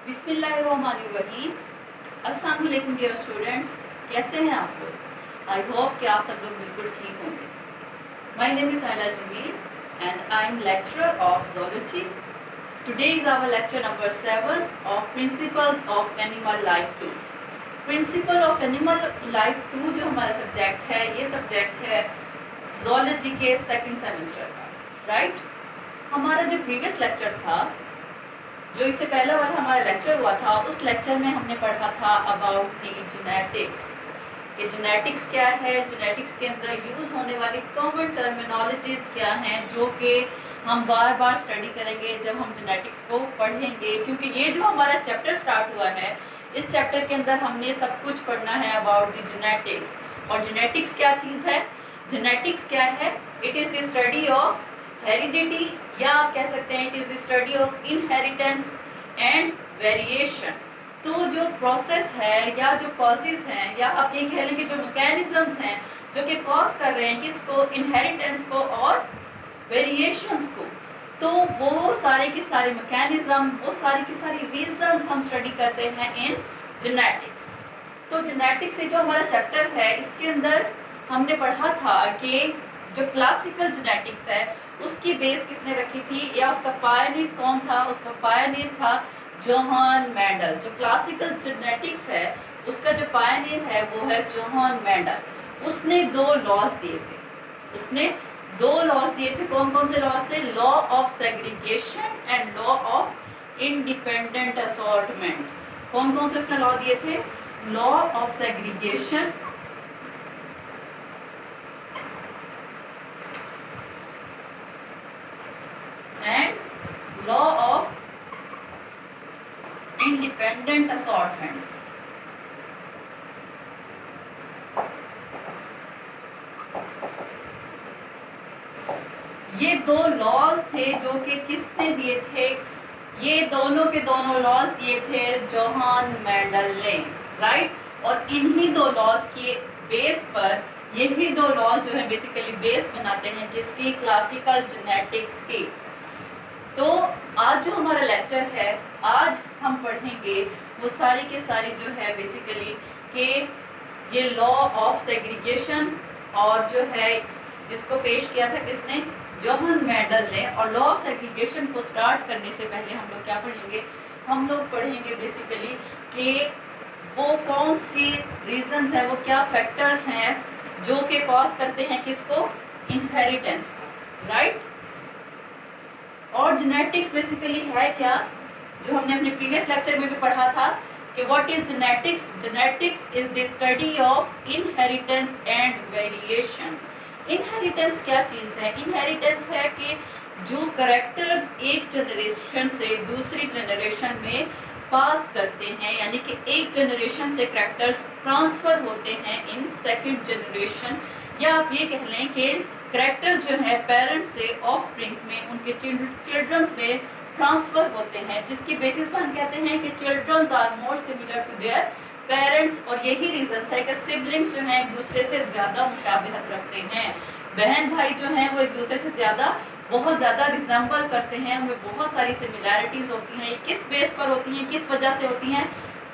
बिस्मिल्लाहिर्रहमानिर्रहीम। अस्सलाम वालेकुम डियर स्टूडेंट्स, कैसे हैं आप लोग? आई होप कि आप सब लोग बिल्कुल ठीक होंगे। My name is Naila Jamil and I am lecturer of zoology. Today is our lecture number 7 of principles of animal life 2। Principle of animal life 2 जो हमारा सब्जेक्ट है, ये सब्जेक्ट है ज़ूलॉजी के सेकंड सेमेस्टर का, राइट। हमारा जो प्रीवियस लेक्चर था, जो इससे पहला वाला हमारा लेक्चर हुआ था, उस लेक्चर में हमने पढ़ा था अबाउट दी जेनेटिक्स कि जेनेटिक्स क्या है, जेनेटिक्स के अंदर यूज़ होने वाली कॉमन टर्मिनोलॉजीज़ क्या हैं, जो कि हम बार बार स्टडी करेंगे जब हम जेनेटिक्स को पढ़ेंगे, क्योंकि ये जो हमारा चैप्टर स्टार्ट हुआ है, इस चैप्टर के अंदर हमने सब कुछ पढ़ना है अबाउट दी जेनेटिक्स। और जेनेटिक्स क्या चीज़ है? जेनेटिक्स क्या है? It is the study of heredity, या आप कह सकते हैं it is the study of inheritance and variation. तो जो प्रोसेस है या जो कॉजेज़ हैं, या आप ये कह लें कि जो मैकेनिज्म्स हैं जो कि कॉज कर रहे हैं किसको, इनहेरिटेंस को और वेरिएशंस को, तो वो सारे के सारे मैकेनिज्म, वो सारी की सारी रीजंस हम स्टडी करते हैं इन जेनेटिक्स। तो जेनेटिक्स से जो हमारा चैप्टर है, इसके अंदर हमने पढ़ा था कि जो क्लासिकल जेनेटिक्स है उसकी बेस किसने रखी थी, या उसका पायनियर कौन था? उसका पायनियर था जोहान मेंडल। जो क्लासिकल जेनेटिक्स है उसका जो पायनियर है वो है जोहान मेंडल। उसने दो लॉज दिए थे, उसने दो लॉज दिए थे। कौन कौन से लॉज थे? Law of segregation and law of independent assortment. कौन कौन से उसने लॉ दिए थे? Law of segregation and law of independent assortment. ये दो लॉज थे जो कि किसने दिए थे? ये दोनों के दोनों लॉज दिए थे जोहान मेंडल ने, राइट। और इन्हीं दो लॉज के बेस पर, यही दो लॉज जो है बेसिकली बेस बनाते हैं किसकी? क्लासिकल जेनेटिक्स की। तो आज जो हमारा लेक्चर है, आज हम पढ़ेंगे वो सारी के सारी जो है बेसिकली कि ये लॉ ऑफ सेग्रीगेशन, और जो है जिसको पेश किया था किसने? जोहान मेंडल ने। और लॉ ऑफ सेग्रीगेशन को स्टार्ट करने से पहले हम लोग क्या पढ़ेंगे? हम लोग पढ़ेंगे बेसिकली कि वो कौन सी रीजंस हैं, वो क्या फैक्टर्स हैं जो कि कॉज करते हैं किसको? इनहेरिटेंस को, राइट। और जेनेटिक्स बेसिकली है क्या, जो हमने अपने प्रीवियस लेक्चर में भी पढ़ा था कि what is genetics? Genetics is the study of inheritance and variation. Inheritance क्या चीज़ है? इनहेरिटेंस है कि जो करेक्टर्स एक जनरेशन से दूसरी जनरेशन में पास करते हैं, यानी कि एक जनरेशन से करेक्टर्स ट्रांसफ़र होते हैं इन सेकंड जनरेशन, या आप ये कह लें कि करेक्टर्स जो है पेरेंट्स से ऑफस्प्रिंग्स में, उनके चिल्ड्रंस में ट्रांसफ़र होते हैं, जिसकी बेसिस पर हम कहते हैं कि childrens are more similar to their parents. और यही रीज़न है कि सिबलिंग्स जो हैं एक दूसरे से ज़्यादा मुशाबहत रखते हैं। बहन भाई जो हैं वो एक दूसरे से बहुत ज़्यादा रिजेंबल करते हैं, उनमें बहुत सारी सिमिलैरिटीज़ होती हैं। ये किस बेस पर होती हैं, किस वजह से होती हैं?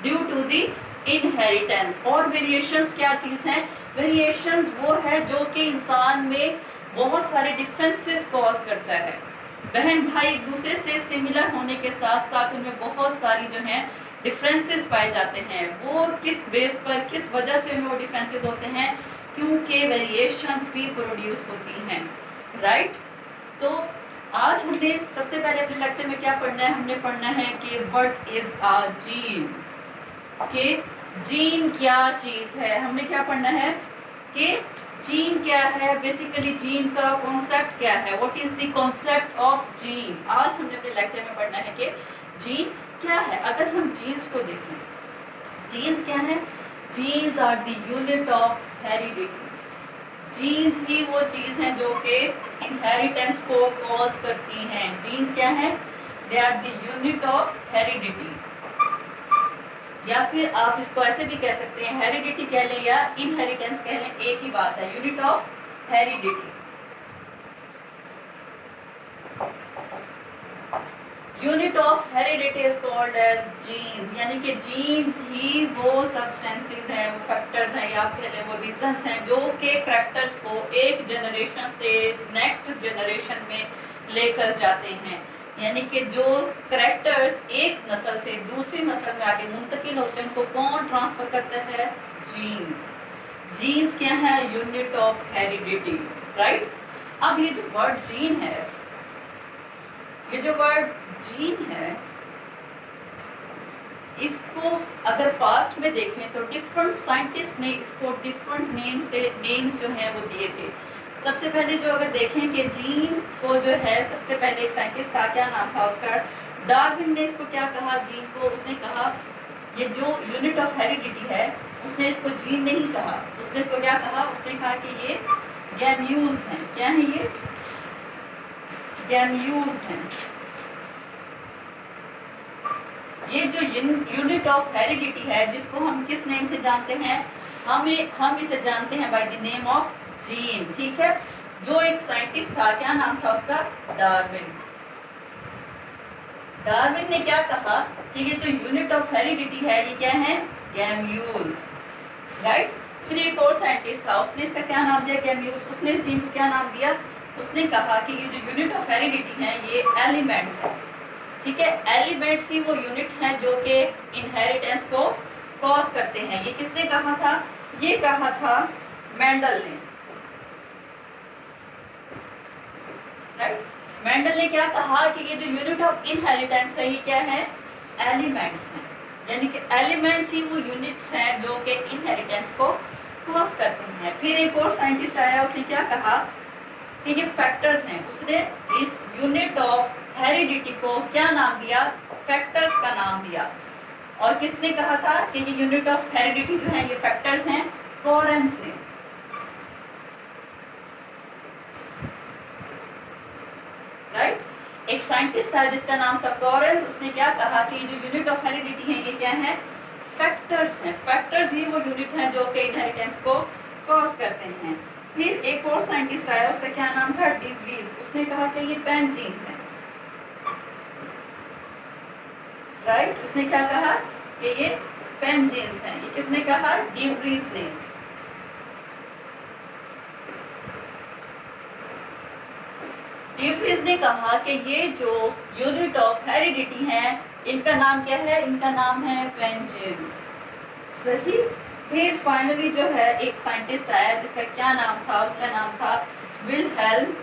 Due to the inheritance. और वेरिएशंस क्या चीज़ हैं? वेरिएशंस वो है जो कि इंसान में बहुत सारे डिफरेंसेस कॉज करता है। बहन भाई एक दूसरे से सिमिलर होने के साथ साथ उनमें बहुत सारी जो हैं डिफरेंसेस पाए जाते हैं। वो किस बेस पर, किस वजह से उनमें वो डिफरेंसेस होते हैं? क्योंकि वेरिएशंस भी प्रोड्यूस होती हैं, राइट। तो आज हमने सबसे पहले अपने लेक्चर में क्या पढ़ना है? हमने पढ़ना है कि व्हाट इज अ जीन, कि जीन क्या चीज़ है। हमने क्या पढ़ना है कि जीन क्या है, बेसिकली जीन का कॉन्सेप्ट क्या है, what is the concept of gene. आज हमने अपने लेक्चर में पढ़ना है कि जीन क्या है। अगर हम जीन्स को देखें, जीन्स क्या है? Genes are the unit of heredity. Genes ही वो चीज़ हैं जो कि इनहेरिटेंस को कॉज करती हैं। जीन्स क्या है? They are the unit of heredity, या फिर आप इसको ऐसे भी कह सकते हैं, हेरिडिटी कह लें या इनहेरिटेंस कह लें, एक ही बात है, unit of heredity. Unit unit of heredity is called as genes, यानी कि जीन्स ही वो सब्सटेंसेस हैं, वो फैक्टर्स हैं या कह लें वो रीजंस हैं जो कि करैक्टर्स को एक जनरेशन से नेक्स्ट जनरेशन में लेकर जाते हैं। यानी कि जो करैक्टर्स एक नस्ल से दूसरी नस्ल में आगे मुंतकिल होते हैं उनको कौन ट्रांसफर करता है? जीन्स। जीन्स क्या है? Unit of heredity, right. अब ये जो वर्ड जीन है, ये जो वर्ड जीन है, इसको अगर पास्ट में देखें तो डिफरेंट साइंटिस्ट ने इसको डिफरेंट नेम्स जो हैं वो दिए थे। सबसे पहले जो अगर देखें कि जीन को जो है, सबसे पहले एक साइंटिस्ट था, क्या नाम था उसका? डार्विन ने इसको क्या कहा जीन को? उसने कहा ये जो यूनिट ऑफ हेरिडिटी है, उसने इसको जीन नहीं कहा, उसने इसको क्या कहा? उसने कहा कि ये गैम्यूल्स हैं। क्या है ये? गैम्यूल्स हैं। ये जो यूनिट ऑफ हेरिडिटी है, जिसको हम किस नेम से जानते हैं? हम इसे जानते हैं by the name of gene, ठीक है। जो एक साइंटिस्ट था, क्या नाम था उसका? डार्विन। डार्विन ने क्या कहा कि ये जो यूनिट ऑफ हेरिडिटी है ये क्या है? गैम्यूल्स, राइट। फिर एक और साइंटिस्ट था, उसने इसका क्या नाम दिया? गैम्यूल्स। उसने इस जीन को क्या नाम दिया? उसने कहा कि ये जो यूनिट ऑफ हेरिडिटी है ये एलिमेंट्स है, ठीक है। एलिमेंट्स ही वो यूनिट हैं जो कि इनहेरिटेंस को कॉज करते हैं। ये किसने कहा था? ये कहा था मेंडल ने, राइट। मेंडल ने क्या कहा कि ये जो यूनिट ऑफ इनहेरिटेंस है ये क्या है? एलिमेंट्स हैं। यानी कि एलिमेंट्स ही वो यूनिट्स हैं जो कि इनहेरिटेंस को कॉज करते हैं। फिर एक और साइंटिस्ट आया, उसने क्या कहा कि ये फैक्टर्स हैं। उसने इस यूनिट ऑफ हेरिडिटी को क्या नाम दिया? फैक्टर्स का नाम दिया। और किसने कहा था कि ये यूनिट ऑफ हेरिडिटी जो है ये फैक्टर्स हैं? कॉरेंस ने, राइट। एक साइंटिस्ट था जिसका नाम था कॉरेंस, उसने क्या कहा कि जो यूनिट ऑफ हेरिडिटी है ये क्या है? फैक्टर्स हैं। फैक्टर्स ही वो यूनिट हैं जो कि इनहेरिटेंस को कॉज करते हैं। फिर एक और साइंटिस्ट आया, उसका क्या नाम था? D Vries. उसने कहा कि ये पेन जीन्स हैं, राइट। उसने क्या कहा कि ये पेन जीन्स हैं। ये किसने कहा? डी व्रीज ने। डी व्रीज ने कहा कि ये जो यूनिट ऑफ हेरिडिटी हैं इनका नाम क्या है? इनका नाम है पेन जीन्स, सही। फिर फाइनली जो है एक साइंटिस्ट आया जिसका क्या नाम था? उसका नाम था विल्हेल्म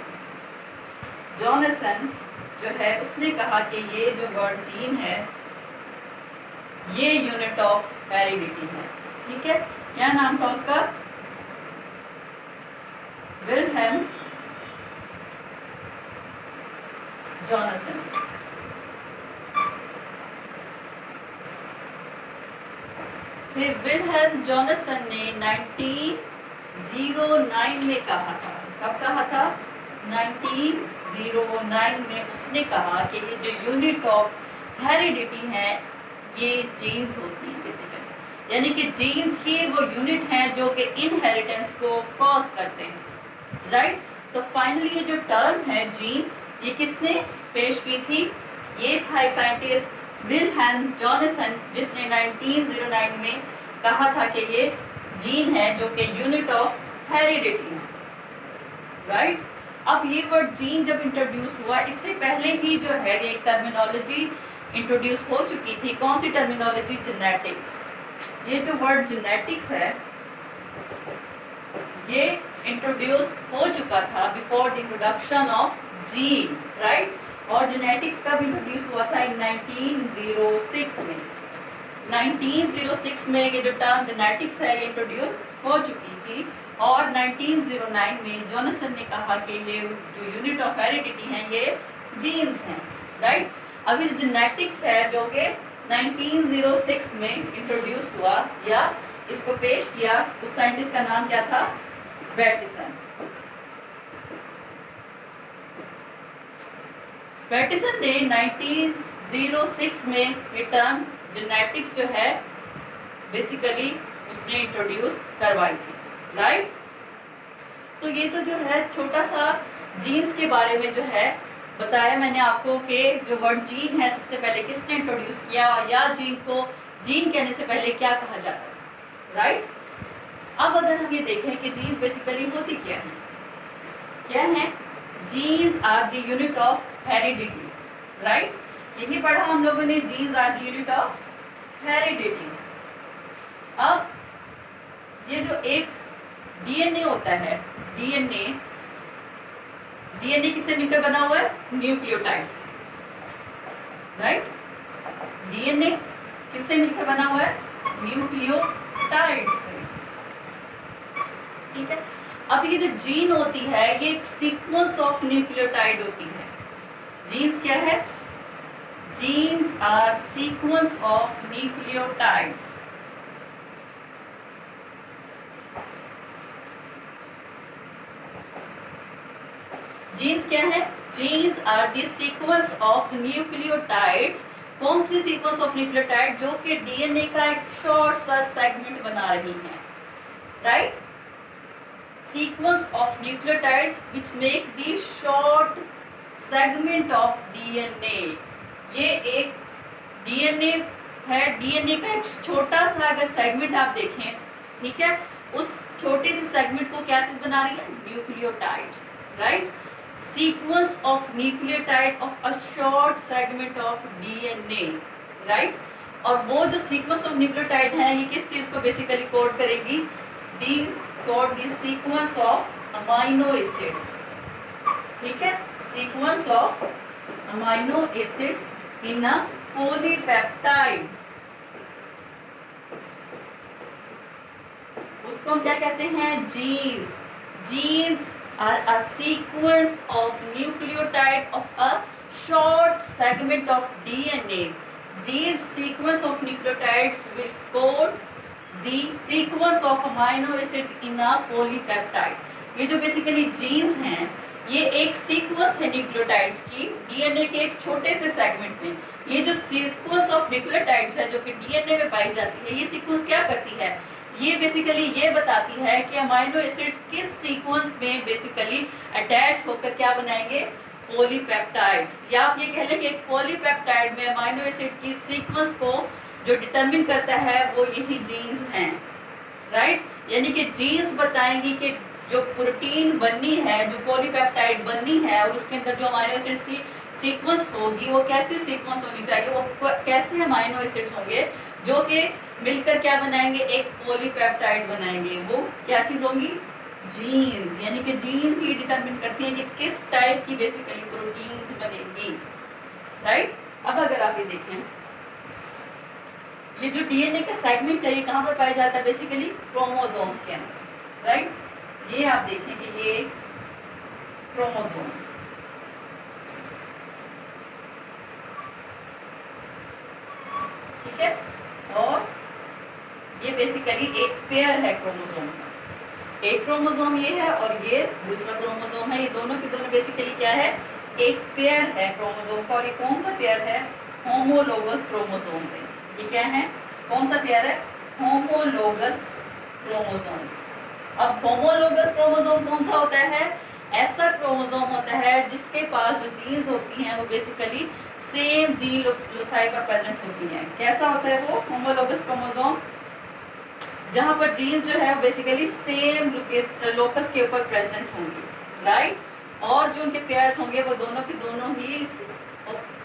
जॉनसन जो है। उसने कहा कि ये जो वर्ड जीन है ये यूनिट ऑफ हेरिडिटी है, ठीक है। क्या नाम था उसका? Wilhelm Johnson. फिर विल्हेल्म जॉनसन ने 1909 में कहा था। कब कहा था? 1909 में उसने कहा कि ये जो यूनिट ऑफ हेरिडिटी है ये जीन्स होती है बेसिकली। यानी कि जीन्स ही वो यूनिट हैं जो कि इनहेरिटेंस को कॉज करते हैं, राइट। तो फाइनली ये जो टर्म है जीन, ये किसने पेश की थी? ये था एक साइंटिस्ट विल्हेल्म जॉनसन जिसने 1909 में कहा था कि ये जीन है जो कि यूनिट ऑफ हेरिडिटी है, राइट। अब ये वर्ड जीन जब इंट्रोड्यूस हुआ, इससे पहले ही जो है ये टर्मिनोलॉजी इंट्रोड्यूस हो चुकी थी। कौन सी टर्मिनोलॉजी? जेनेटिक्स। ये जो वर्ड जेनेटिक्स है ये इंट्रोड्यूस हो चुका था before the introduction of gene, right. और जेनेटिक्स का भी इंट्रोड्यूस हुआ था इन 1906 में। 1906 में ये जो टर्म जेनेटिक्स है ये इंट्रोड्यूस हो चुकी थी। और 1909 में जॉनसन ने कहा कि ये जो यूनिट ऑफ हेरिडिटी हैं ये जीन्स हैं, राइट। अभी जो जेनेटिक्स है जो कि 1906 में इंट्रोड्यूस हुआ या इसको पेश किया, उस साइंटिस्ट का नाम क्या था? बैटिसन। बैटिसन ने 1906 में ये टर्म जेनेटिक्स जो है बेसिकली उसने इंट्रोड्यूस करवाई थी, राइट। तो ये तो जो है छोटा सा जीन्स के बारे में जो है बताया मैंने आपको कि जो वर्ड जीन है सबसे पहले किसने इंट्रोड्यूस किया, या जीन को जीन कहने से पहले क्या कहा जाता है, राइट। अब अगर हम ये देखें कि जीन्स बेसिकली होती क्या है, genes are the unit of heredity, right. यही पढ़ा हम लोगों ने, genes are the unit of heredity. अब ये जो एक डीएनए होता है, डीएनए किससे मिलकर बना हुआ है, न्यूक्लियोटाइड से, राइट। डीएनए किससे मिलकर बना हुआ है, न्यूक्लियोटाइड से, ठीक है। अब ये जो जीन होती है ये एक सीक्वेंस ऑफ न्यूक्लियोटाइड होती है। जीन्स क्या है, genes are sequence of nucleotides. Genes क्या है, genes are the sequence of nucleotides. कौन सी सीक्वेंस ऑफ न्यूक्लियोटाइड, जो कि डीएनए का एक शॉर्ट सा सेगमेंट बना रही है, right. Sequence of nucleotides which make the short segment of DNA. ये एक डीएनए है, डीएनए का एक छोटा सा अगर सेगमेंट आप देखें, ठीक है, उस छोटे से सेगमेंट को क्या चीज बना रही है, nucleotides, right. sequence of nucleotide of a short segment of DNA, right। और वो जो sequence of nucleotide है ये किस चीज को बेसिकली कोड करेगी, दी code the sequence of amino acids, ठीक है, sequence of amino acids in a polypeptide। उसको हम क्या कहते हैं, genes. Genes are a sequence of nucleotide of a short segment of DNA. These sequence of nucleotides will code the sequence of amino acids in a polypeptide. ये जो basically jeans हैं ये एक सीक्वेंस है न्यूक्लियोटाइड्स की DNA के एक छोटे से सेगमेंट में। ये जो सीक्वेंस ऑफ न्यूक्लियोटाइड्स है जो कि डीएनए में पाई जाती है, ये सीक्वेंस क्या करती है, ये बेसिकली ये बताती है कि अमाइनो एसिड्स किस सीक्वेंस में बेसिकली अटैच होकर क्या बनाएंगे, पॉलीपेप्टाइड। या आप ये कह लें कि एक पॉलीपेप्टाइड में अमाइनो एसिड की सीक्वेंस को जो डिटरमिन करता है वो यही जीन्स हैं, राइट। यानी कि जीन्स बताएंगी कि जो प्रोटीन बननी है, जो पॉलीपेप्टाइड बननी है और उसके अंदर जो अमाइनो एसिड्स की सीक्वेंस होगी वो कैसी सीक्वेंस होनी चाहिए, वो कैसे अमाइनो एसिड्स होंगे जो कि मिलकर क्या बनाएंगे, एक पॉलीपेप्टाइड बनाएंगे। वो क्या चीज होंगी, जीन्स। यानी कि जीन्स ही डिटरमिन करती हैं कि किस टाइप की बेसिकली प्रोटीन्स बनेंगी, राइट। अब अगर आप ये देखें, ये जो डीएनए का सेगमेंट है ये कहाँ पर पाया जाता है, बेसिकली क्रोमोसोम्स के अंदर, राइट। ये आप देखें कि ये क्रोमोसोम, ठीक है, और ये बेसिकली एक पेयर है क्रोमोसोम का। एक क्रोमोसोम ये है और ये दूसरा क्रोमोसोम है। ये दोनों के दोनों बेसिकली क्या है, एक पेयर है क्रोमोसोम का। और ये कौन सा पेयर है, होमोलोगस क्रोमोसोम से। ये क्या है, कौन सा पेयर है, होमोलोगस क्रोमोसोम्स। अब होमोलोगस क्रोमोसोम कौन सा होता है, ऐसा क्रोमोसोम होता है जिसके पास जो जीन्स होती हैं वो बेसिकली सेम जीन लोसाई पर प्रेजेंट होती हैं। कैसा होता है वो होमोलोगस क्रोमोसोम, जहां पर जीन्स जो है वो बेसिकली सेम लोकस के ऊपर प्रेजेंट होंगी, राइट। और जो उनके पेयर्स होंगे वो दोनों के दोनों ही इस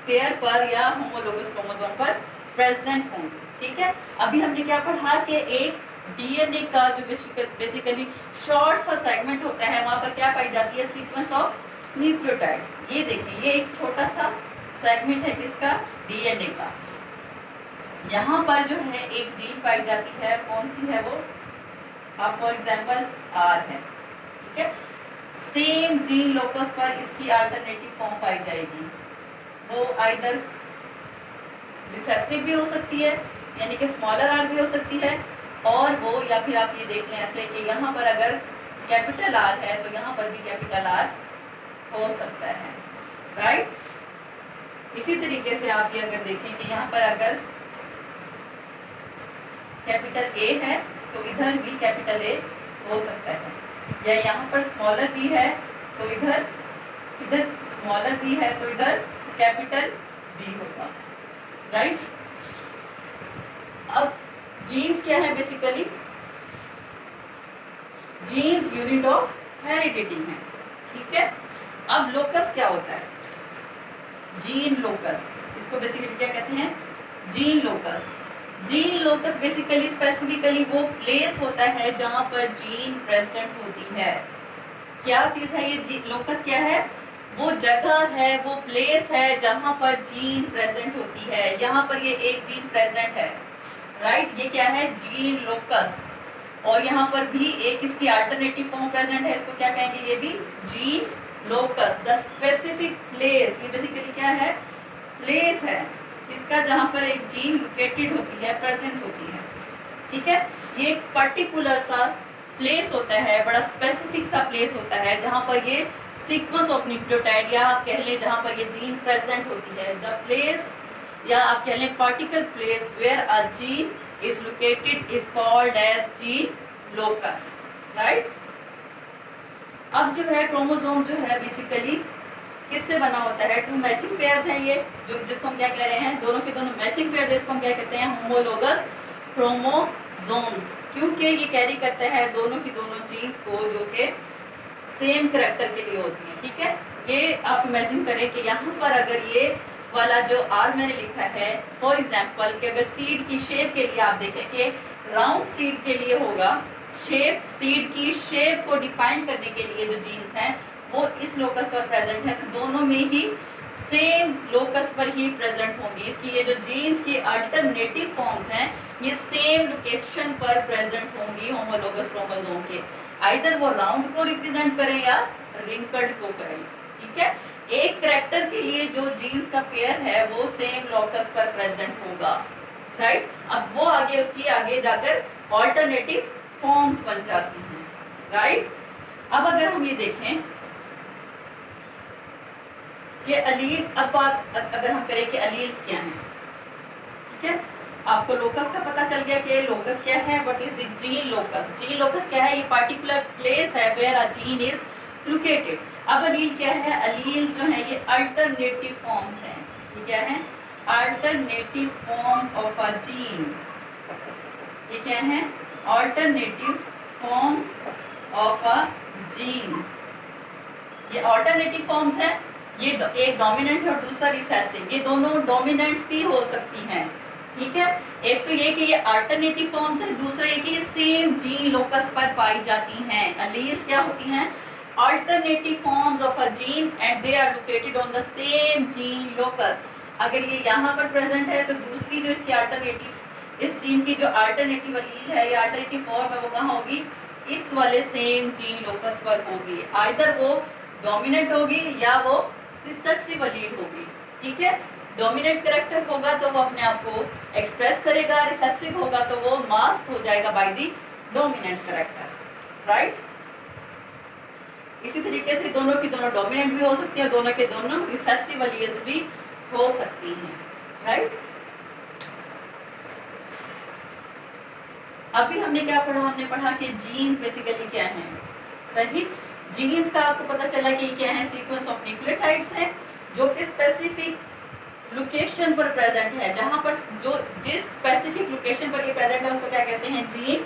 पेयर पर या होमोलोगस क्रोमोसोम पर प्रेजेंट होंगे, ठीक है। अभी हमने क्या पढ़ा कि एक डीएनए का जो बेसिकली शॉर्ट सा सेगमेंट होता है वहां पर क्या पाई जाती है, सीक्वेंस ऑफ न्यूक्लियोटाइड। ये देखिए ये एक छोटा सा सेगमेंट है किसका, डीएनए का। यहाँ पर जो है एक जीन पाई जाती है, कौन सी है वो, आप फॉर एग्जांपल आर है, ठीक है। सेम जीन लोकस पर इसकी अल्टरनेटिव फॉर्म पाई जाएगी। वो आइदर रिसेसिव भी हो सकती है, यानी कि स्मॉलर आर भी हो सकती है, और वो या फिर आप ये देख लें ऐसे कि यहाँ पर अगर कैपिटल आर है तो यहाँ पर भी कैपिटल आर हो सकता है, राइट। इसी तरीके से आप ये अगर देखें कि यहाँ पर अगर कैपिटल ए है तो इधर भी कैपिटल ए हो सकता है, या यहाँ पर स्मॉलर बी है तो इधर इधर स्मॉलर बी है तो इधर कैपिटल बी होगा, राइट। अब जीन्स क्या है basically, genes unit of heredity है, ठीक है। अब लोकस क्या होता है, जीन लोकस, इसको बेसिकली क्या कहते हैं, gene locus. Gene locus basically specifically वो प्लेस होता है जहां पर जीन प्रेजेंट होती है। क्या चीज है ये लोकस, क्या है, वो जगह है, वो प्लेस है जहां पर जीन प्रेजेंट होती है। यहाँ पर ये एक जीन प्रेजेंट है, राइट, ये क्या है, जीन लोकस। और यहाँ पर भी एक इसकी अल्टरनेटिव फॉर्म प्रेजेंट है, इसको क्या कहेंगे, ये भी gene locus. The specific place, ये बेसिकली क्या है, प्लेस है इसका जहां पर एक जीन लोकेटेड होती है, प्रेजेंट होती है, ठीक है। ये एक पर्टिकुलर सा प्लेस होता है, बड़ा स्पेसिफिक सा प्लेस होता है जहां पर ये सीक्वेंस ऑफ न्यूक्लियोटाइड, या आप कह लें जहां पर ये जीन प्रेजेंट होती है। द प्लेस, या आप कह लें particle place where a gene is located is called as gene locus, right. अब जो है क्रोमोसोम जो है बेसिकली किससे बना होता है, टू मैचिंग पेयर्स हैं ये, जो जिसको हम क्या कह रहे हैं, दोनों के दोनों मैचिंग पेयर्स, इसको हम क्या कहते हैं, होमोलोगस क्रोमोसोम्स, क्योंकि ये कैरी करते हैं दोनों की दोनों जीन्स को जो कि सेम करैक्टर के लिए होती हैं, ठीक है। ये आप इमेजिन करें कि यहाँ पर अगर ये वाला जो आर मैंने लिखा है, फॉर एग्जाम्पल कि अगर सीड की शेप के लिए आप देखें कि राउंड सीड के लिए होगा, शेप, सीड की शेप को डिफाइन करने के लिए जो जीन्स हैं वो इस लोकस पर प्रेजेंट है, तो दोनों में ही सेम लोकस पर ही प्रेजेंट होंगी। इसकी ये जो जीन्स की अल्टरनेटिव फॉर्म्स हैं ये सेम लोकेशन पर प्रेजेंट होंगी होमोलोगस क्रोमोसोम के, आइदर वो राउंड को रिप्रेजेंट करें या रिंकल्ड को करें, ठीक है। एक करैक्टर के लिए जो जीन्स का पेयर है वो सेम लोकस पर प्रेजेंट होगा, राइट। अब वो आगे उसकी आगे जाकर ऑल्टरनेटिव फॉर्म्स बन जाती हैं, राइट। अब अगर हम ये देखें कि अलील्स, अब बात अगर हम करें कि अलील्स क्या हैं, ठीक है, आपको लोकस का पता चल गया कि लोकस क्या है, what is the gene locus. Gene locus क्या है, ये पार्टिकुलर प्लेस है where a gene is located. अब अलील क्या है, अलील्स जो है ये अल्टरनेटिव फॉर्म्स हैं, ये क्या है, alternative forms of a gene, ये क्या है, alternative forms of a gene. ये अल्टरनेटिव फॉर्म्स है, ये एक डोमिनेंट है और दूसरा रिसेसिव, ये दोनों डोमिनेंट्स भी हो सकती हैं, ठीक है। एक तो ये कि ये अल्टरनेटिव फॉर्म्स है, दूसरा ये कि ये सेम जीन लोकस पर पाई जाती हैं। अलील्स क्या होती हैं, alternative forms of a gene and they are located on the same gene locus. अगर ये यहाँ पर प्रेजेंट है तो दूसरी जो इसकी अल्टरनेटिव, इस जीन की जो अल्टरनेटिव अलील है या अल्टरनेटिव फॉर्म है वो कहाँ होगी, इस वाले सेम जीन लोकस पर होगी, आइदर वो डोमिनेंट होगी या वो रिसेसिव अलील होगी, ठीक है। डोमिनेंट करैक्टर होगा तो वो अपने आप को एक्सप्रेस करेगा, रिसेसिव होगा तो वो मास्क हो जाएगा by the dominant character, right. इसी तरीके से दोनों की दोनों डोमिनेंट भी हो सकती है, दोनों के दोनों रिसेसिव अलील्स भी हो सकती हैं, राइट। अभी हमने क्या पढ़ा, हमने पढ़ा कि जीन्स बेसिकली क्या हैं, सही। जीन्स का आपको पता चला कि क्या है, सीक्वेंस ऑफ न्यूक्लियोटाइड्स है जो कि स्पेसिफिक लोकेशन पर प्रेजेंट है, जहां पर जो जिस स्पेसिफिक लोकेशन पर ये प्रेजेंट है उसको क्या कहते हैं, जीन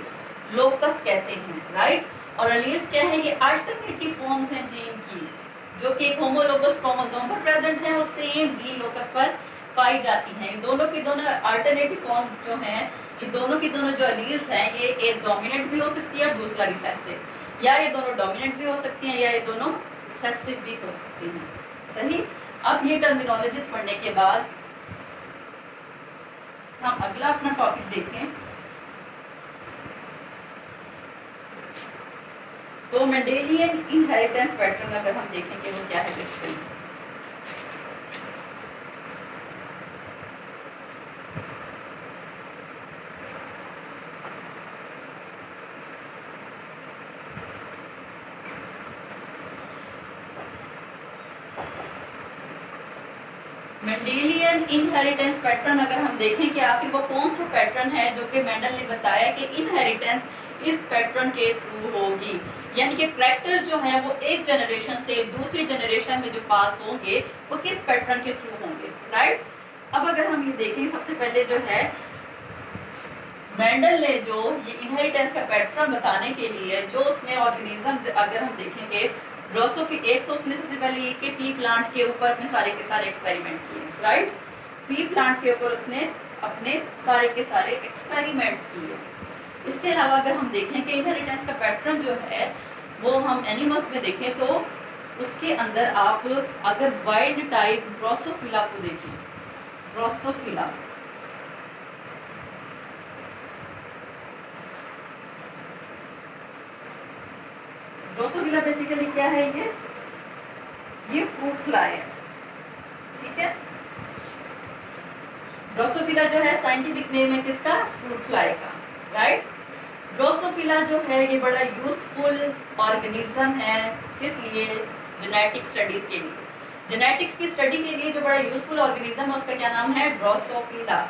लोकस कहते हैं, राइट। और अलील्स क्या है, ये अल्टरनेटिव फॉर्म्स हैं जीन की जो कि एक होमोलोगस क्रोमोसोम पर प्रेजेंट है और सेम जीन लोकस पर पाई जाती हैं। दोनों की दोनों अल्टरनेटिव फॉर्म्स जो हैं, ये दोनों की दोनों जो अलील्स हैं ये एक डोमिनेंट भी हो सकती है और दूसरा रिसेसिव, या ये दोनों डोमिनेंट भी हो सकती हैं या ये दोनों रिसेसिव भी हो सकती हैं, सही। अब ये टर्मिनोलॉजीज पढ़ने के बाद हम अगला अपना टॉपिक देखें तो मेंडेलियन इनहेरिटेंस पैटर्न अगर हम देखें कि वो क्या है बेसिकली। मेंडेलियन इनहेरिटेंस पैटर्न अगर हम देखें कि आखिर वो कौन सा पैटर्न है जो कि मेंडल ने बताया कि इनहेरिटेंस इस पैटर्न के थ्रू होगी। यानी कि करेक्टर्स जो है वो एक जनरेशन से दूसरी जनरेशन में जो पास होंगे वो किस पैटर्न के थ्रू होंगे, राइट। अब अगर हम ये देखें, सबसे पहले जो है मेंडल ने जो ये इनहेरिटेंस का पैटर्न बताने के लिए जो उसमें ऑर्गेनिज्म अगर हम देखेंगे ड्रोसोफी, एक तो उसने सबसे पहले ये कि पी प्लांट के ऊपर अपने सारे के सारे एक्सपेरिमेंट किए, राइट। पी प्लांट के ऊपर उसने अपने सारे के सारे एक्सपेरिमेंट्स किए। इसके अलावा अगर हम देखें कि इनहेरिटेंस का पैटर्न जो है वो हम एनिमल्स में देखें तो उसके अंदर आप अगर वाइल्ड टाइप ड्रोसोफिला को देखें, ड्रोसोफिला ड्रोसोफिला बेसिकली क्या है, ये फ्रूट फ्लाई है, ठीक है। ड्रोसोफिला जो है साइंटिफिक नेम है किसका, फ्रूट फ्लाई का, राइट। ड्रोसोफिला जो है ये बड़ा यूजफुल ऑर्गेनिज्म है, किस लिए, जेनेटिक स्टडीज के लिए। जेनेटिक्स की स्टडी के लिए जो बड़ा यूजफुल ऑर्गेनिज्म है उसका क्या नाम है, ड्रोसोफिला।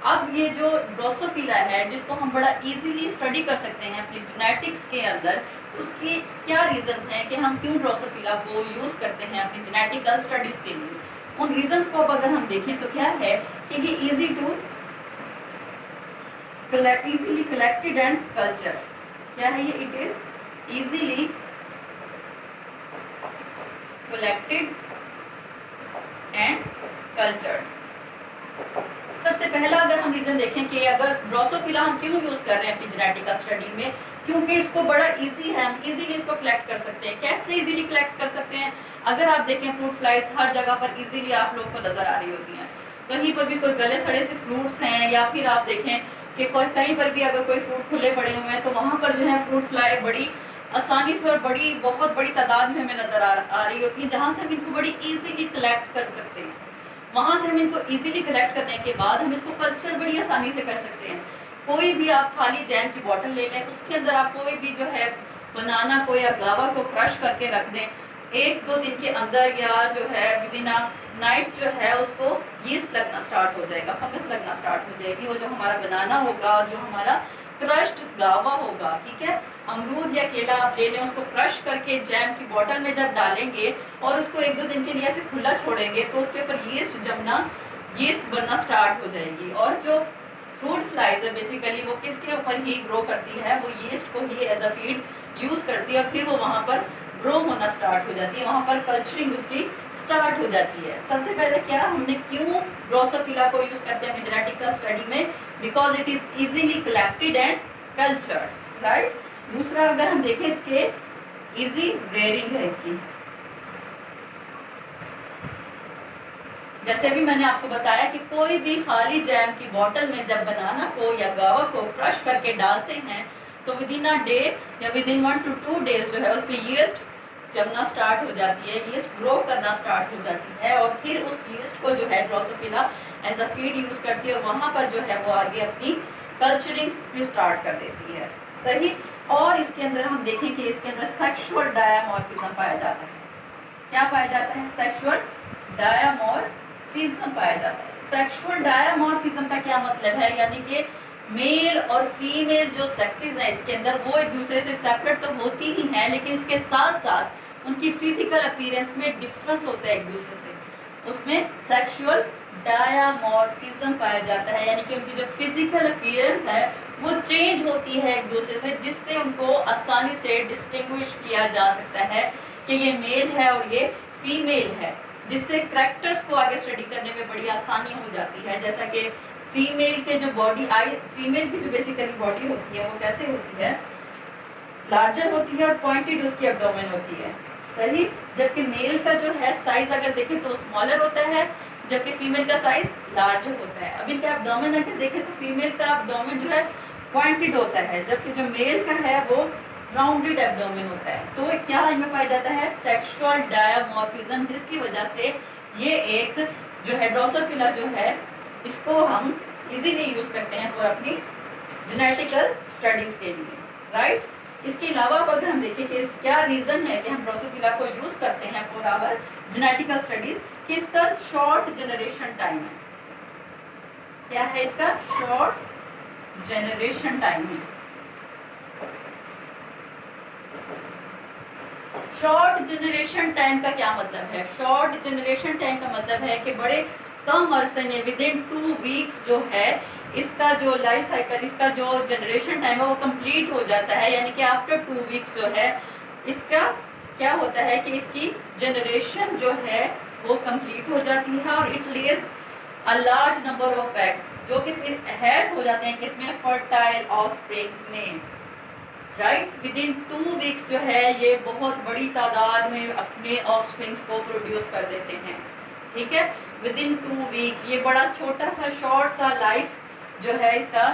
अब ये जो ड्रोसोफिला है जिसको हम बड़ा इजीली स्टडी कर सकते हैं अपनी जेनेटिक्स के अंदर, उसकी क्या रीजंस हैं कि हम क्यों ड्रोसोफिला को यूज करते हैं अपनी जेनेटिकल स्टडीज के लिए। उन रीजंस को अब अगर हम देखें तो क्या है कि ये इजीली कलेक्टेड एंड कल्चर, क्या है ये, it is easily collected and cultured. सबसे पहला अगर हम रीजन देखें कि अगर ड्रोसोफिला हम क्यों यूज कर रहे हैं अपनी जेनेटिकल स्टडी में, क्योंकि इसको बड़ा इजी है, हम इजीली इसको कलेक्ट कर सकते हैं। कैसे इजीली कलेक्ट कर सकते हैं, अगर आप देखें फ्रूट फ्लाइज हर जगह पर इजीली आप लोग को नजर आ रही होती हैं। कहीं पर भी कोई गले सड़े से फ्रूट्स हैं या फिर आप देखें कि कोई कहीं पर भी अगर कोई फ्रूट खुले पड़े हुए हैं तो वहाँ पर जो है फ्रूट फ्लाई बड़ी आसानी से और बहुत बड़ी तादाद में हमें नजर आ रही होती है, जहाँ से हम इनको बड़ी इजीली कलेक्ट कर सकते हैं। वहाँ से हम इनको इजीली कलेक्ट करने के बाद हम इसको कल्चर बड़ी आसानी से कर सकते हैं। कोई भी आप खाली जैम की बोतल ले लें, उसके अंदर आप कोई भी जो है बनाना को या गावा को क्रश करके रख दें, 1-2 दिन के अंदर या जो है विद इन नाइट जो है उसको यीस्ट लगना स्टार्ट हो जाएगा, फंगस लगना स्टार्ट हो जाएगी। वो जो हमारा बनाना होगा, जो हमारा क्रश्ड गावा होगा, ठीक है, अमरूद या केला आप ले लें, उसको क्रश करके जैम की बोतल में जब डालेंगे और उसको 1-2 दिन के लिए ऐसे खुला छोड़ेंगे तो उसके ऊपर यीस्ट बनना स्टार्ट हो जाएगी। और जो फ्रूट फ्लाइज है बेसिकली वो किसके ऊपर ही ग्रो करती है, वो यीस्ट को ही एज अ फीड यूज करती है, फिर वो वहाँ पर ग्रो होना स्टार्ट हो जाती है, वहाँ पर कल्चरिंग उसकी स्टार्ट हो जाती है। सबसे पहले क्या हमने क्यों ड्रोसोफिला को यूज करते हैं जेनेटिकल स्टडी में, because it is easily collected and cultured, right. दूसरा अगर हम देखें कि इजी रेयरिंग है इसकी, जैसे भी मैंने आपको बताया कि कोई भी खाली जैम की बोतल में जब बनाना को या गावा को क्रश करके डालते हैं तो विद इन अ डे या विद इन 1 to 2 days जो है उस पर यीस्ट जमना स्टार्ट हो जाती है, यीस्ट ग्रो करना स्टार्ट हो जाती है और फिर उस यीस्ट को जो है Drosophila as a feed use करती है और वहाँ पर जो है वो आगे अपनी कल्चरिंग भी स्टार्ट कर देती है, सही। और इसके अंदर हम देखें कि इसके अंदर सेक्सुअल डायमॉर्फिज्म पाया जाता है। क्या पाया जाता है, सेक्सुअल डायमॉर्फिज्म पाया जाता है। सेक्सुअल डायमॉर्फिज्म का क्या मतलब है, यानी कि मेल और फीमेल जो सेक्सेस हैं इसके अंदर वो एक दूसरे से सेपरेट तो होती ही हैं, लेकिन इसके साथ साथ उनकी फिजिकल अपीयरेंस में डिफरेंस होता है एक दूसरे से, उसमें सेक्सुअल डायमॉर्फिज्म पाया जाता है। यानी कि उनकी जो फिजिकल अपीयरेंस है वो चेंज होती है एक दूसरे से, जिससे उनको आसानी से डिस्टिंग्विश किया जा सकता है कि ये मेल है और ये फीमेल है, जिससे करैक्टर्स को आगे स्टडी करने में बड़ी आसानी हो जाती है। जैसा कि फीमेल के जो फीमेल की जो बेसिकली बॉडी होती है वो कैसे होती है, लार्जर होती है और पॉइंटेड उसकी एब्डोमेन होती है, सही। जबकि मेल का जो है साइज अगर देखें तो स्मॉलर होता है, जबकि फीमेल का साइज लार्जर होता है। अब इनका एब्डोमेन अगर देखें तो फीमेल का एब्डोमेन जो है पॉइंटेड होता है, जबकि जो मेल का है वो राउंडेड एब्डोमेन होता है। तो क्या इनमें पाया जाता है, सेक्सुअल डायमॉर्फिज्म, जिसकी वजह से ये एक जो है ड्रोसोफिला जो है इसको हम इजीली यूज करते हैं फॉर अपनी जेनेटिकल स्टडीज के लिए, राइट। इसके अलावा अगर हम देखें कि क्या रीजन है कि हम ड्रोसोफिला को यूज करते हैं फॉर आवर जेनेटिकल स्टडीज, कि इसका शॉर्ट जनरेशन टाइम है। क्या है इसका, शॉर्ट जनरेशन टाइम है। शॉर्ट जनरेशन टाइम का क्या मतलब है? शॉर्ट जनरेशन टाइम का मतलब है कि बड़े कम अरसे में विद इन 2 वीक्स जो है इसका जो लाइफ साइकिल, इसका जो जनरेशन टाइम है वो कंप्लीट हो जाता है। यानी कि आफ्टर 2 वीक्स जो है इसका क्या होता है कि इसकी जनरेशन जो है वो कंप्लीट हो जाती है और it Lay's a large number of eggs, जो कि फिर हैच हो जाते हैं किसमें? फर्टाइल ऑफस्प्रिंग्स में, राइट। विद इन 2 वीक्स जो है ये बहुत बड़ी तादाद में अपने ऑफस्प्रिंग्स को प्रोड्यूस कर देते हैं, ठीक है। विद इन 2 वीक ये बड़ा छोटा सा शॉर्ट सा लाइफ जो है इसका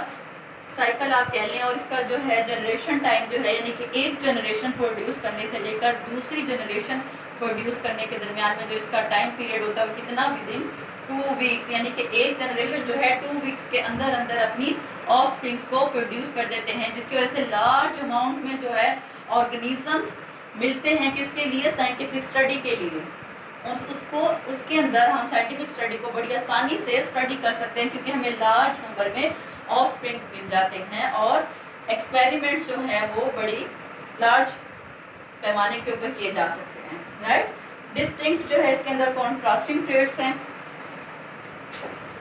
साइकिल आप कह लें, और इसका जो है जनरेशन टाइम जो है यानी कि एक जनरेशन प्रोड्यूस करने से लेकर दूसरी जनरेशन प्रोड्यूस करने के दरमियान में जो इसका टाइम पीरियड होता है वो कितना? विद इन 2 वीक्स, यानी कि एक जनरेशन जो है 2 वीक्स के अंदर अंदर अपनी ऑफस्प्रिंग्स को प्रोड्यूस कर देते हैं, जिसकी वजह से लार्ज अमाउंट में जो है ऑर्गेनिजम्स मिलते हैं किसके लिए? साइंटिफिक स्टडी के लिए। और उसको उसके अंदर हम साइंटिफिक स्टडी को बड़ी आसानी से स्टडी कर सकते हैं क्योंकि हमें लार्ज नंबर में ऑफस्प्रिंग्स मिल जाते हैं और एक्सपेरिमेंट्स जो है वो बड़ी लार्ज पैमाने के ऊपर किए जा सकते हैं, राइट। डिस्टिंक्ट जो है इसके अंदर कॉन्ट्रास्टिंग ट्रेड्स हैं।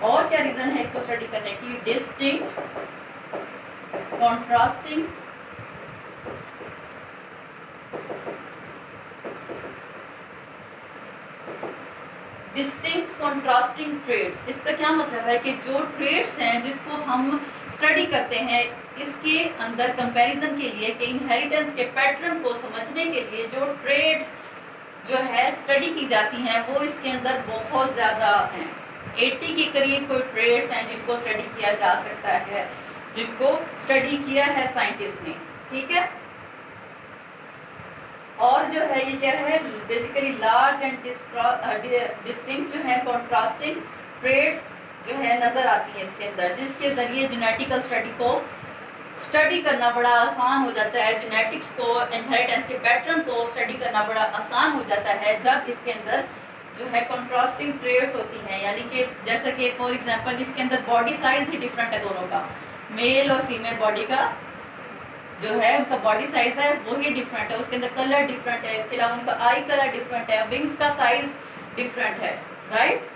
और क्या रीजन है इसको स्टडी करने की? Distinct, contrasting, distinct contrasting traits. इसका क्या मतलब है कि जो ट्रेड्स हैं जिसको हम स्टडी करते हैं इसके अंदर कंपैरिजन के लिए कि इनहेरिटेंस के पैटर्न को समझने के लिए जो ट्रेड्स जो है स्टडी की जाती हैं वो इसके अंदर बहुत ज़्यादा हैं। 80 के करीब कोई ट्रेड्स हैं जिनको स्टडी किया जा सकता है, जिनको स्टडी किया है साइंटिस्ट ने, ठीक है। और जो है ये क्या है? बेसिकली लार्ज एंड डिस्टिंक्ट जो है कॉन्ट्रास्टिंग ट्रेड्स जो है नज़र आती है इसके अंदर, जिसके ज़रिए जेनेटिकल स्टडी को स्टडी करना बड़ा आसान हो जाता है। जेनेटिक्स को, इनहेरिटेंस के पैटर्न को स्टडी करना बड़ा आसान हो जाता है जब इसके अंदर जो है कॉन्ट्रास्टिंग ट्रेड्स होती हैं। यानी कि जैसा कि फॉर एग्जांपल इसके अंदर बॉडी साइज ही डिफरेंट है दोनों का, मेल और फीमेल बॉडी का जो है उनका बॉडी साइज है वो ही डिफरेंट है, उसके अंदर कलर डिफरेंट है, इसके अलावा उनका आई कलर डिफरेंट है, विंग्स का साइज डिफरेंट है, राइट।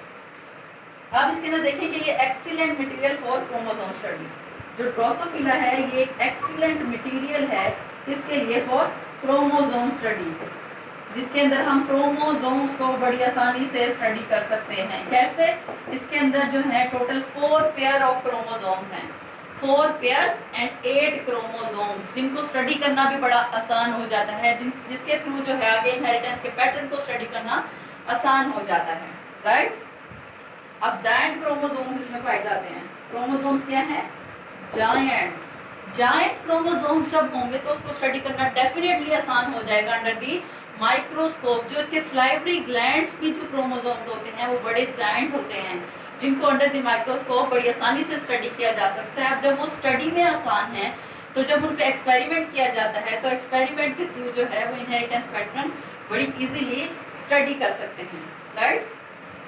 अब इसके अंदर देखें कि ये excellent material for chromosome study. जो ड्रोसोफिला है ये एक एक्सीलेंट मटेरियल है इसके लिए फॉर क्रोमोसोम स्टडी, जिसके अंदर हम क्रोमोसोम्स को बड़ी आसानी से स्टडी कर सकते हैं। कैसे? इसके अंदर जो है टोटल 4 पेयर ऑफ क्रोमोसोम्स हैं, 4 पेयर्स एंड 8 क्रोमोसोम्स, जिनको स्टडी करना भी बड़ा आसान हो जाता है, जिसके थ्रू जो है आगे इनहेरिटेंस के पैटर्न को स्टडी करना आसान हो जाता है, राइट। अब जायंट क्रोमोसोम्स इसमें पाए जाते हैं। क्रोमोसोम्स क्या है? जायंट क्रोमोसोम्स जब होंगे तो उसको स्टडी करना डेफिनेटली आसान हो जाएगा अंडर दी माइक्रोस्कोप। जो इसके स्लाइवरी ग्लैंड्स भी जो क्रोमोसोम्स होते हैं वो बड़े जायंट होते हैं, जिनको अंडर द माइक्रोस्कोप बड़ी आसानी से स्टडी किया जा सकता है। अब जब वो स्टडी में आसान है तो जब उन पे एक्सपेरिमेंट किया जाता है तो एक्सपेरिमेंट के थ्रू जो है वो इनहेरिटेंस पैटर्न बड़ी इजीली स्टडी कर सकते हैं, राइट।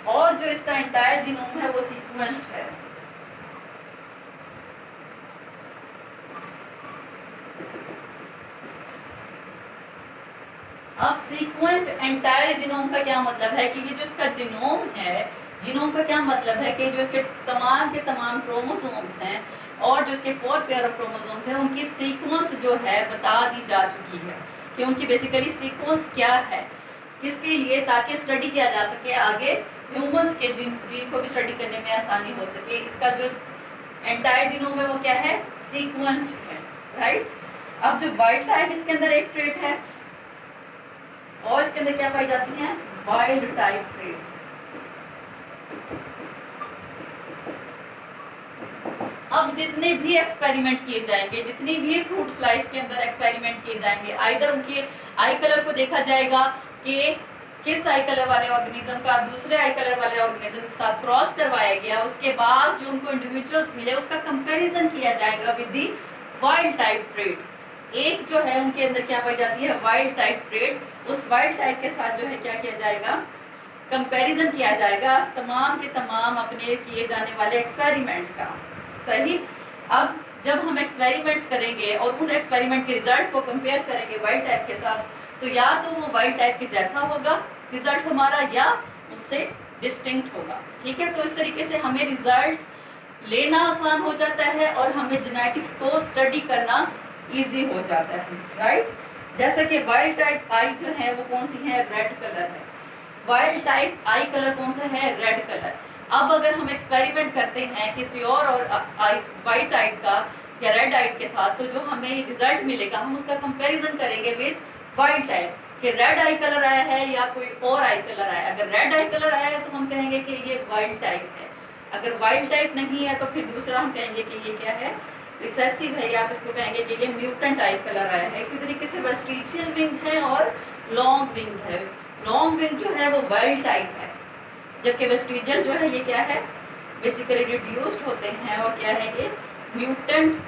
और जो इसका एंटायर जीनोम है वो सीक्वेंस्ड है। अब सीक्वेंस्ड एंटायर जीनोम का क्या मतलब है कि ये जो इसका जीनोम है, जीनोम का क्या मतलब है कि जो इसके तमाम के तमाम क्रोमोसोम्स हैं और जो इसके 4 पेयर ऑफ क्रोमोसोम्स हैं उनकी सीक्वेंस जो है बता दी जा चुकी है कि उनकी बेसिकली सीक्वेंस क्या है, किसके लिए, ताकि स्टडी किया जा सके आगे ह्यूमंस के जीन को भी स्टडी करने में आसानी हो सके। इसका जो एंटायर जीनोम है वो क्या है? सीक्वेंस्ड है, राइट। अब जो वाइल्ड टाइप इसके अंदर एक ट्रेट है और इसके अंदर क्या पाई जाती हैं? Wild type trait. अब जितने भी एक्सपेरिमेंट किए जाएंगे, जितनी भी फ्रूट फ्लाइज के अंदर एक्सपेरिमेंट किए जाएंगे, आइदर उनके आई कलर को देखा जाएगा कि किस आई कलर वाले ऑर्गेनिज्म का दूसरे आई कलर वाले ऑर्गेनिज्म के साथ क्रॉस करवाया गया, उसके बाद जो उनको इंडिविजुअल्स मिले उसका कंपैरिजन किया जाएगा with the wild type trait. एक जो है उनके अंदर क्या पाई जाती है? Wild type trait. उस वाइल्ड टाइप के साथ जो है क्या किया जाएगा? कंपैरिजन किया जाएगा तमाम के तमाम अपने किए जाने वाले एक्सपेरिमेंट्स का, सही। अब जब हम एक्सपेरिमेंट्स करेंगे और उन एक्सपेरिमेंट के रिजल्ट को कंपेयर करेंगे वाइल्ड टाइप के साथ तो या तो वो वाइल्ड टाइप के जैसा होगा रिजल्ट हमारा, या उससे डिस्टिंक्ट होगा। ठीक है, तो इस तरीके से हमें रिजल्ट लेना आसान हो जाता है और हमें जेनेटिक्स को स्टडी करना इजी हो जाता है, राइट। जैसे कि वाइल्ड टाइप आई जो है वो कौन सी है, रेड कलर है। वाइल्ड टाइप आई कलर कौन सा है, रेड कलर। अब अगर हम एक्सपेरिमेंट करते हैं किसी और वाइट टाइप का या रेड टाइप के साथ, तो जो हमें रिजल्ट मिलेगा हम उसका कंपैरिजन करेंगे विद वाइल्ड टाइप कि रेड आई कलर आया है या कोई और आई कलर आया। अगर रेड आई कलर आया है तो हम कहेंगे कि ये वाइल्ड टाइप है, अगर वाइल्ड टाइप नहीं है तो फिर दूसरा हम कहेंगे कि ये क्या है, रिसेसिव है, या आप इसको कहेंगे कि ये म्यूटेंट टाइप कलर आया है। इसी तरीके से वेस्टिजियल विंग है और लॉन्ग विंग है। लॉन्ग विंग जो है वो वाइल्ड टाइप है, जबकि वेस्टिजियल जो है ये क्या है, बेसिकली रिड्यूस्ड होते हैं और क्या है, ये म्यूटेंट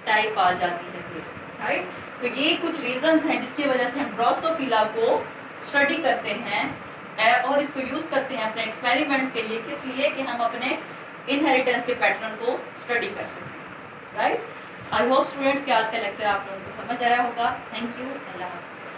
टाइप आ जाती है फिर, राइट। तो ये कुछ रीजंस हैं जिसकी वजह से हम ड्रोसोफिला को स्टडी करते हैं और इसको यूज करते हैं अपने एक्सपेरिमेंट्स के लिए। किस लिए, कि हम अपने इनहेरिटेंस के पैटर्न को स्टडी कर सकें, राइट। आई होप स्टूडेंट्स के आज का लेक्चर आप लोगों को समझ आया होगा। थैंक यू, अल्लाह हाफिज़।